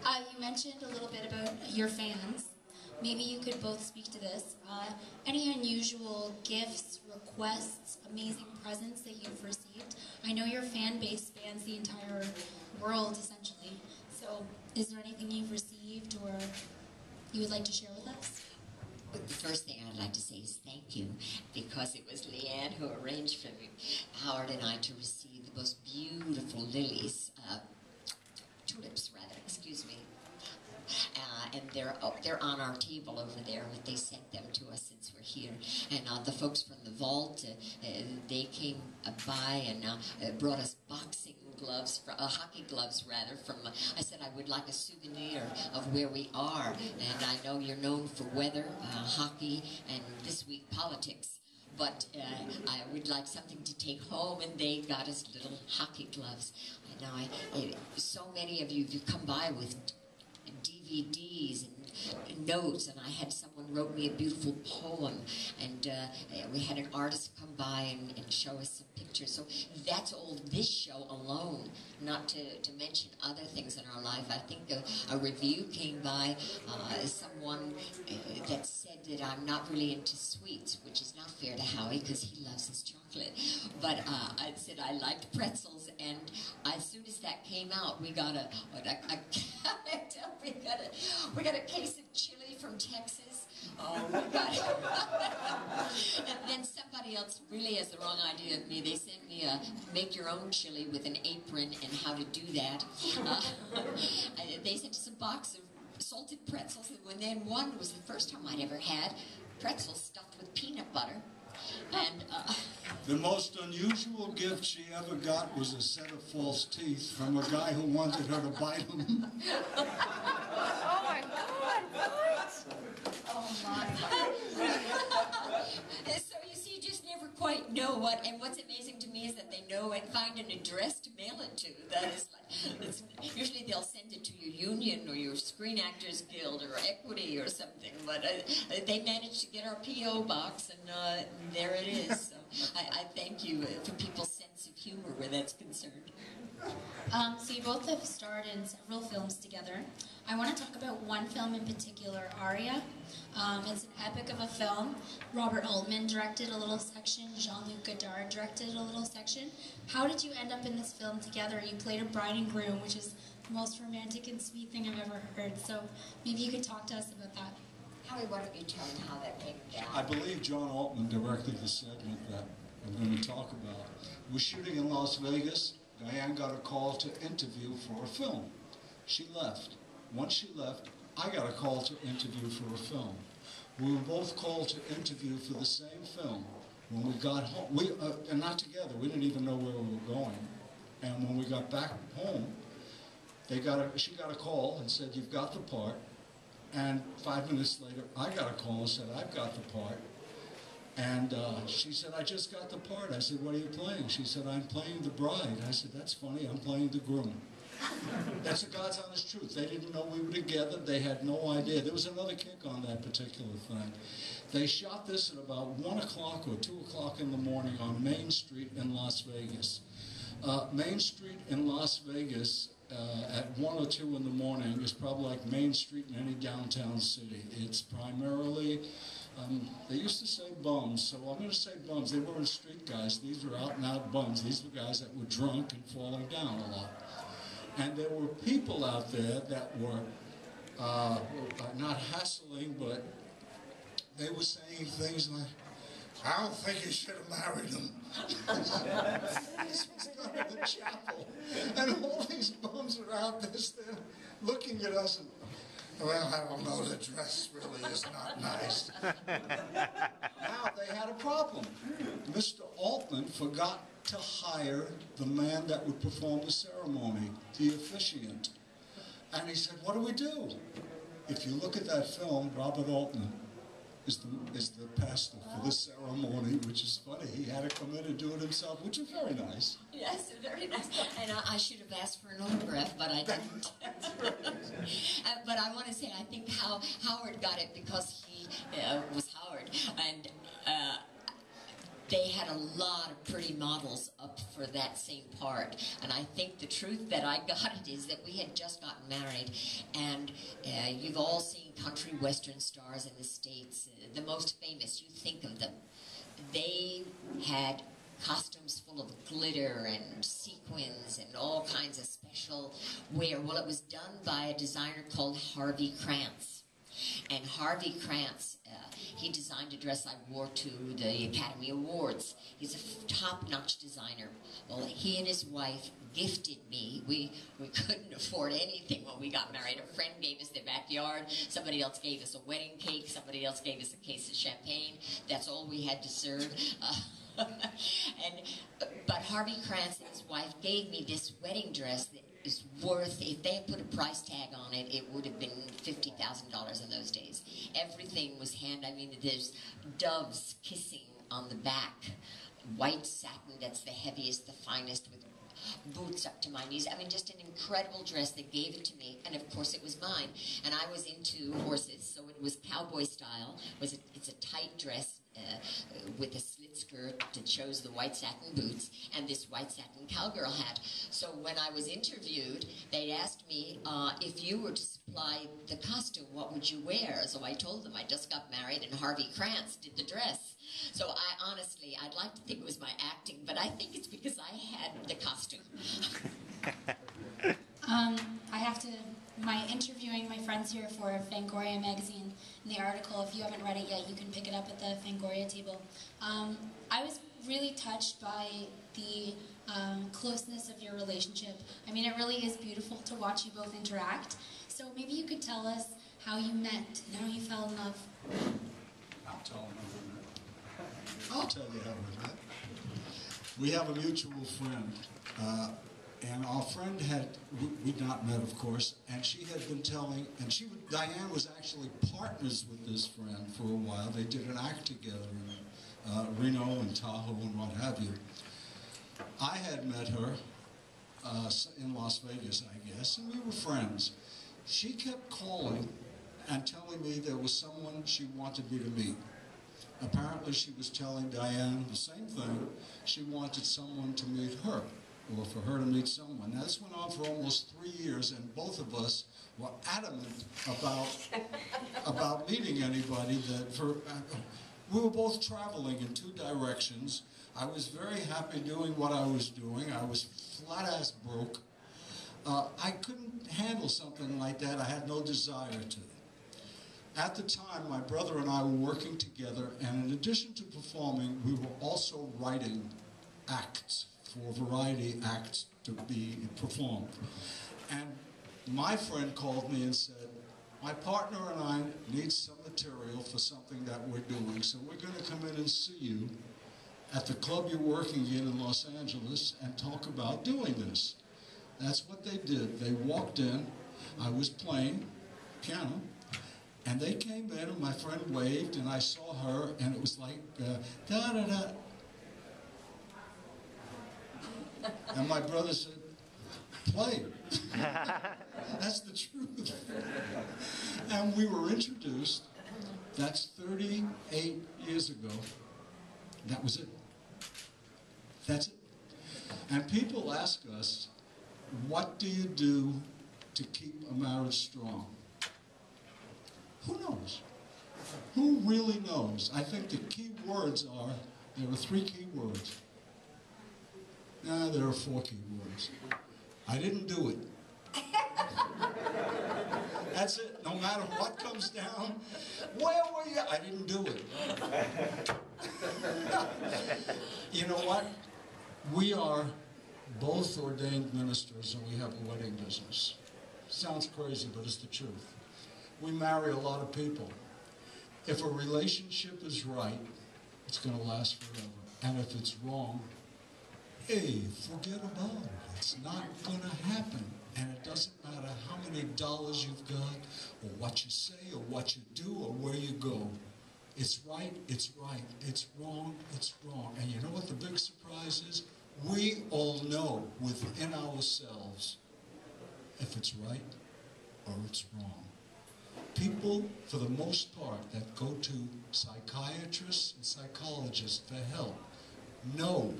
You mentioned a little bit about your fans. Maybe you could both speak to this. Any unusual gifts, requests, amazing presents that you've received? I know your fan base spans the entire world, essentially. So, is there anything you've received or you would like to share with us? The first thing I'd like to say is thank you, because it was Dyanne who arranged for Howard and I to receive the most beautiful lilies, tulips rather, excuse me. And they're on our table over there, and they sent them to us since we're here. And the folks from the vault, they came by and brought us boxing gloves, hockey gloves rather. I said I would like a souvenir of where we are, and I know you're known for weather, hockey, and this week politics. But I would like something to take home, and they got us little hockey gloves. I know so many of you have come by with DVDs and notes, and I had someone wrote me a beautiful poem, and we had an artist come by and show us some pictures. So that's all this show alone, not to mention other things in our life. I think a review came by, someone that said that I'm not really into sweets, which is not fair to Howie because he loves his chocolate. But I said I liked pretzels, and as soon as that came out, we got we got a case of chili from Texas. Oh, we got it. And then somebody else really has the wrong idea of me. They sent me a make your own chili with an apron and how to do that. They sent us a box of salted pretzels, and then one was the first time I'd ever had pretzels stuffed with peanut butter. And the most unusual gift she ever got was a set of false teeth from a guy who wanted her to bite them. Oh my God, what? Oh my. So you see, you just never quite know what, and what's amazing to me is that they know and find an address to mail it to. That is like, usually they'll send it to your union or your Screen Actors Guild or Equity or something, but they managed to get our P.O. box, and there it is. So I thank you for people's sense of humor where that's concerned. So you both have starred in several films together. I want to talk about one film in particular, Aria. It's an epic of a film. Robert Altman directed a little section. Jean-Luc Godard directed a little section. How did you end up in this film together? You played a bride and groom, which is the most romantic and sweet thing I've ever heard. So maybe you could talk to us about that. Howie, why don't you tell them how that came down? I believe John Altman directed the segment that I'm going to talk about. We're shooting in Las Vegas. Dyanne got a call to interview for a film. She left. Once she left, I got a call to interview for a film. We were both called to interview for the same film. When we got home, and not together, we didn't even know where we were going. And when we got back home, she got a call and said, "You've got the part." And 5 minutes later, I got a call and said, "I've got the part." And she said, "I just got the part." I said, "What are you playing?" She said, "I'm playing the bride." I said, "That's funny, I'm playing the groom." That's the God's honest truth. They didn't know we were together. They had no idea. There was another kick on that particular thing. They shot this at about 1 o'clock or 2 o'clock in the morning on Main Street in Las Vegas. Main Street in Las Vegas at 1 or 2 in the morning is probably like Main Street in any downtown city. It's primarily, they used to say bums, so I'm going to say bums. They weren't street guys. These were out and out bums. These were guys that were drunk and falling down a lot. And there were people out there that were not hassling, but they were saying things like, "I don't think you should have married him." This was done in the chapel. And all these bums are out there looking at us and, "Well, I don't know, the dress really is not nice." Now they had a problem. Mr. Altman forgot to hire the man that would perform the ceremony, the officiant. And he said, "What do we do?" If you look at that film, Robert Altman is the pastor for the ceremony, which is funny. He had to come in and do it himself, which is very nice. Yes, very nice. And I should have asked for an autograph, but I didn't. But I want to say, I think Howard got it because he was Howard. And they had a lot of pretty models up for that same part. And I think the truth that I got it is that we had just gotten married, and you've all seen country western stars in the States, the most famous, you think of them. They had costumes full of glitter and sequins and all kinds of special wear. Well, it was done by a designer called Harvey Krantz. And Harvey Krantz, he designed a dress I wore to the Academy Awards. He's a top-notch designer. Well, he and his wife gifted me. We couldn't afford anything when we got married. A friend gave us their backyard. Somebody else gave us a wedding cake. Somebody else gave us a case of champagne. That's all we had to serve. But Harvey Krantz and his wife gave me this wedding dress that is worth, if they had put a price tag on it, it would have been $50,000 in those days. Everything was hand, I mean, there's doves kissing on the back, white satin that's the heaviest, the finest, with boots up to my knees. I mean, just an incredible dress. They gave it to me, and of course it was mine. And I was into horses, so it was cowboy style. It's a tight dress with a slit skirt that shows the white satin boots and this white satin cowgirl hat. So when I was interviewed, they asked me if you were to supply the costume, what would you wear? So I told them I just got married and Harvey Krantz did the dress. So I honestly, I'd like to think it was my acting, but I think it's because I had the costume. I have to, my interviewing my friends here for Fangoria magazine, in the article, if you haven't read it yet, you can pick it up at the Fangoria table. I was really touched by the closeness of your relationship. I mean, it really is beautiful to watch you both interact. So maybe you could tell us how you met and how you fell in love. I'll tell you how we met. We have a mutual friend. And our friend we'd not met, of course, and she had been telling, and Dyanne was actually partners with this friend for a while. They did an act together in Reno and Tahoe and what have you. I had met her in Las Vegas, I guess, and we were friends. She kept calling and telling me there was someone she wanted me to meet. Apparently she was telling Dyanne the same thing. She wanted someone to meet her, or for her to meet someone. Now, this went on for almost 3 years, and both of us were adamant about meeting anybody. We were both traveling in 2 directions. I was very happy doing what I was doing. I was flat-ass broke. I couldn't handle something like that. I had no desire to. At the time, my brother and I were working together, and in addition to performing, we were also writing acts for variety acts to be performed. And my friend called me and said, my partner and I need some material for something that we're doing, so we're going to come in and see you at the club you're working in Los Angeles and talk about doing this. That's what they did. They walked in, I was playing piano, and they came in and my friend waved and I saw her and it was like, da-da-da. And my brother said, play. That's the truth. And we were introduced. That's 38 years ago. That was it. That's it. And people ask us, what do you do to keep a marriage strong? Who knows? Who really knows? I think the key words are, there are 3 key words. No, there are 4 key words. I didn't do it. That's it. No matter what comes down, where were you? I didn't do it. You know what? We are both ordained ministers and we have a wedding business. Sounds crazy, but it's the truth. We marry a lot of people. If a relationship is right, it's going to last forever. And if it's wrong, hey, forget about it. It's not going to happen. And it doesn't matter how many dollars you've got, or what you say, or what you do, or where you go. It's right, it's right. It's wrong, it's wrong. And you know what the big surprise is? We all know within ourselves if it's right or it's wrong. People, for the most part, that go to psychiatrists and psychologists for help know.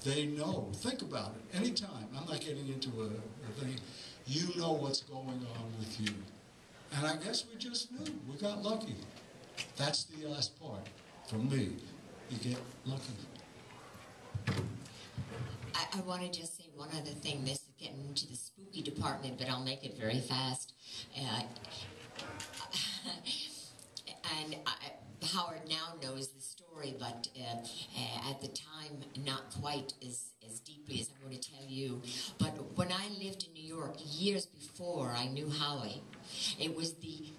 They know. Think about it. Anytime. I'm not getting into a thing. You know what's going on with you. And I guess we just knew. We got lucky. That's the last part. For me, you get lucky. I want to just say one other thing. This is getting into the spooky department, but I'll make it very fast. And Howard now knows the story, but at the time, not quite as deeply as I'm going to tell you. But when I lived in New York years before I knew Howie, it was the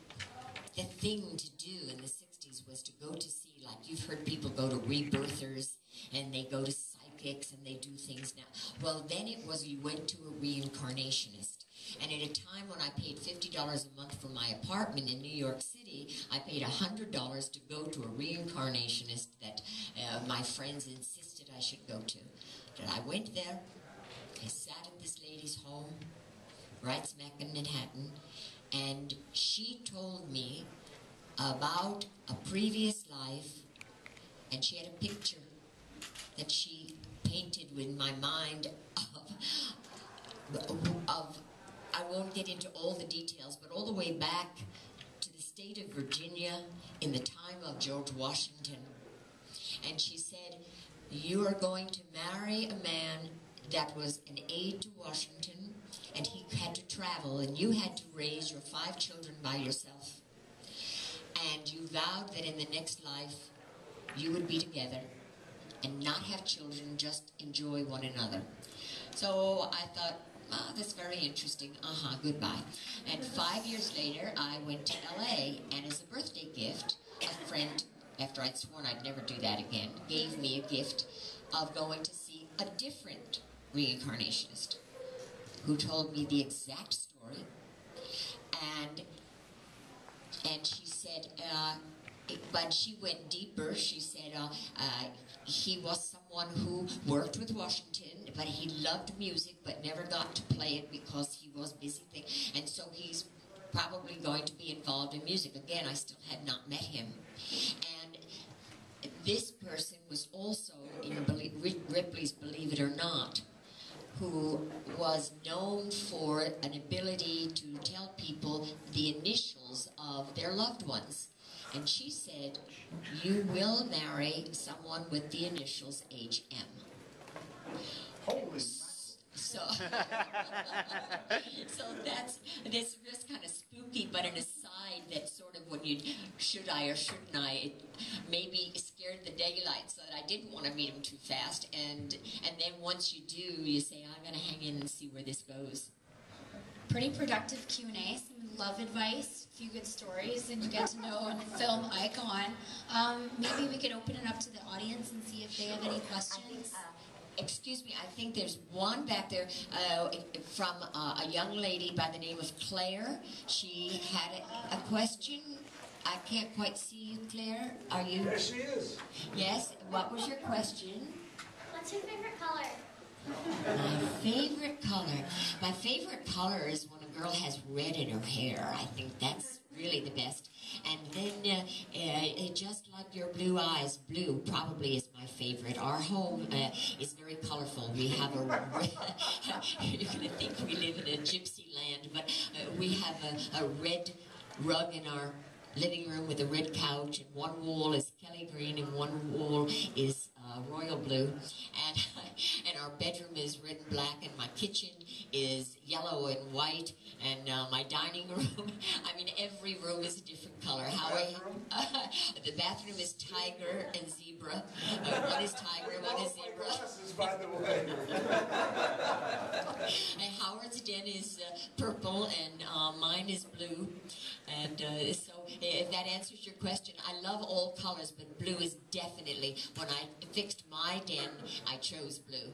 thing to do in the 60s was to go to see, like you've heard people go to rebirthers, and they go to psychics, and they do things now. Well, then it was you went to a reincarnationist. And at a time when I paid $50 a month for my apartment in New York City, I paid $100 to go to a reincarnationist that my friends insisted I should go to. And I went there, I sat in this lady's home, right smack in Manhattan, and she told me about a previous life, and she had a picture that she painted in my mind of I won't get into all the details, but all the way back to the state of Virginia in the time of George Washington. And she said, you are going to marry a man that was an aide to Washington, and he had to travel, and you had to raise your 5 children by yourself. And you vowed that in the next life, you would be together and not have children, just enjoy one another. So I thought, oh, that's very interesting. Goodbye. And 5 years later, I went to LA, and as a birthday gift, a friend, after I'd sworn I'd never do that again, gave me a gift of going to see a different reincarnationist who told me the exact story. And she said, but she went deeper. She said he was someone who worked with Washington, but he loved music, but never got to play it because he was busy. And so he's probably going to be involved in music. Again, I still had not met him. And this person was also in Ripley's Believe It or Not, who was known for an ability to tell people the initials of their loved ones. And she said, you will marry someone with the initials HM. Holy so that's just kind of spooky, but an aside that sort of when you, should I or shouldn't I, it maybe scared the daylight so that I didn't want to meet him too fast. And then once you do, you say, I'm going to hang in and see where this goes. Pretty productive Q&A, some love advice, a few good stories, and you get to know a film icon. Maybe we could open it up to the audience and see if they have any questions. Excuse me, I think there's one back there from a young lady by the name of Claire. She had a question. I can't quite see you, Claire. Are you? Yes, she is. Yes. What was your question? What's your favorite color? My favorite color. My favorite color is when a girl has red in her hair. I think that's really the best. And then, just like your blue eyes, blue probably is my favorite. Our home is very colorful. We have a, you're going to think we live in a gypsy land, but we have a red rug in our living room with a red couch, and one wall is Kelly green and one wall is royal blue, and our bedroom is red and black, and my kitchen is yellow and white, and my dining room, I mean, every room is a different color. The bathroom is tiger and zebra. One is tiger, one is zebra. Glasses, by the way. And Howard's den is purple, and mine is blue. And so, if that answers your question, I love all colors, but blue is definitely, when I fixed my den, I chose blue.